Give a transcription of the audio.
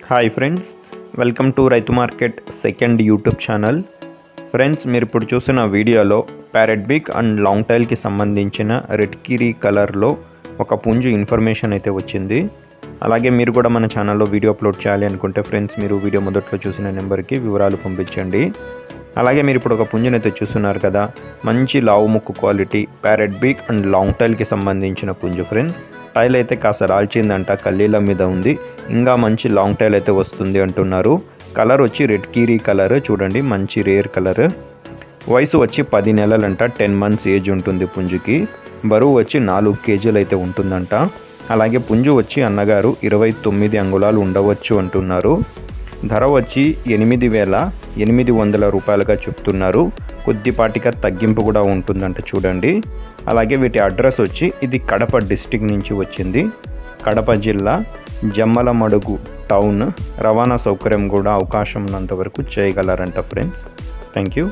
Hi friends, welcome to రైతు market second YouTube channel. Friends, మీరు ఇప్పుడు చూసిన వీడియోలో ప్యారెట్ బిగ్ అండ్ లాంగ్ టైల్కి సంబంధించిన రెడ్ కిరీ కలర్లో ఒక పుంజు ఇన్ఫర్మేషన్ అయితే వచ్చింది. అలాగే మీరు కూడా మన ఛానల్లో వీడియో అప్లోడ్ చేయాలి అనుకుంటే ఫ్రెండ్స్, మీరు వీడియో మొదట్లో చూసిన నెంబర్కి వివరాలు పంపించండి. అలాగే మీరు ఇప్పుడు ఒక పుంజుని అయితే చూస్తున్నారు కదా, మంచి లావు ముక్కు quality parrot big and long టైల్కి సంబంధించిన పుంజు ఫ్రెండ్స్. టైల్ అయితే కాస్త రాల్చిందంట, కల్లీల మీద ఉంది. ఇంకా మంచి లాంగ్ టైల్ అయితే వస్తుంది అంటున్నారు. కలర్ వచ్చి రెడ్ కీరీ కలర్, చూడండి మంచి రేర్ కలర్. వయసు వచ్చి 10 నెలలంట, 10 months ఏజ్ ఉంటుంది పుంజుకి. బరువు వచ్చి 4 kgs అయితే ఉంటుందంట. అలాగే పుంజు వచ్చి అన్నగారు 29 అంగుళాలు ఉండవచ్చు అంటున్నారు. ధర వచ్చి 8,800 రూపాయలుగా చెప్తున్నారు. కొద్దిపాటిగా తగ్గింపు కూడా ఉంటుందంట చూడండి. అలాగే వీటి అడ్రస్ వచ్చి ఇది కడప డిస్టిక్ నుంచి వచ్చింది. కడప జిల్లా జమ్మలమడుగు టౌన్. రవాణా సౌకర్యం కూడా అవకాశం ఉన్నంత వరకు చేయగలరంట ఫ్రెండ్స్. Thank you.